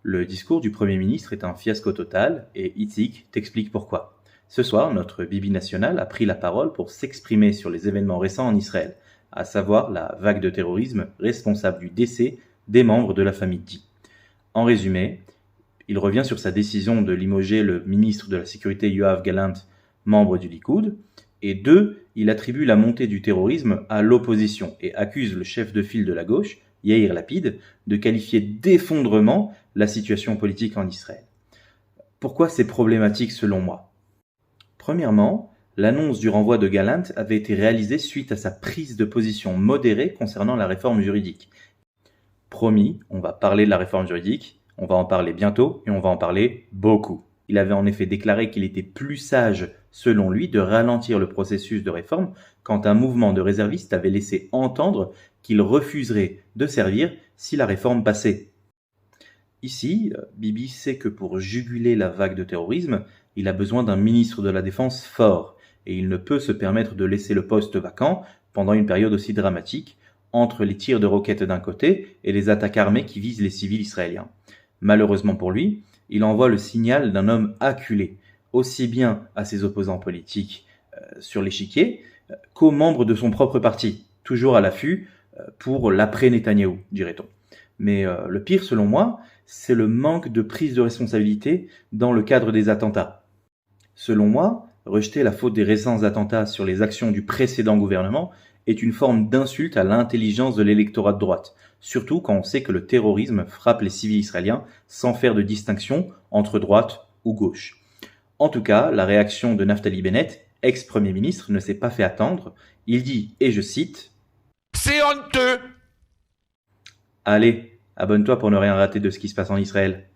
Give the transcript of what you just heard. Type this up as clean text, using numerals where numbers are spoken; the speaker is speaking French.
Le discours du Premier ministre est un fiasco total et Itzik t'explique pourquoi. Ce soir, notre Bibi national a pris la parole pour s'exprimer sur les événements récents en Israël, à savoir la vague de terrorisme responsable du décès des membres de la famille Di. En résumé, il revient sur sa décision de limoger le ministre de la Sécurité Yoav Gallant, membre du Likoud, et deux, il attribue la montée du terrorisme à l'opposition et accuse le chef de file de la gauche, Yair Lapid, de qualifier d'effondrement la situation politique en Israël. Pourquoi c'est problématique selon moi ? Premièrement, l'annonce du renvoi de Gallant avait été réalisée suite à sa prise de position modérée concernant la réforme juridique. Promis, on va parler de la réforme juridique, on va en parler bientôt et on va en parler beaucoup. Il avait en effet déclaré qu'il était plus sage, selon lui, de ralentir le processus de réforme quand un mouvement de réservistes avait laissé entendre qu'il refuserait de servir si la réforme passait. Ici, Bibi sait que pour juguler la vague de terrorisme, il a besoin d'un ministre de la Défense fort, et il ne peut se permettre de laisser le poste vacant pendant une période aussi dramatique, entre les tirs de roquettes d'un côté et les attaques armées qui visent les civils israéliens. Malheureusement pour lui, il envoie le signal d'un homme acculé, aussi bien à ses opposants politiques sur l'échiquier qu'aux membres de son propre parti, toujours à l'affût pour l'après-Netanyahou, dirait-on. Mais le pire, selon moi, c'est le manque de prise de responsabilité dans le cadre des attentats. Selon moi, rejeter la faute des récents attentats sur les actions du précédent gouvernement est une forme d'insulte à l'intelligence de l'électorat de droite, surtout quand on sait que le terrorisme frappe les civils israéliens sans faire de distinction entre droite ou gauche. En tout cas, la réaction de Naftali Bennett, ex-premier ministre, ne s'est pas fait attendre. Il dit, et je cite, « C'est honteux !» Allez, abonne-toi pour ne rien rater de ce qui se passe en Israël.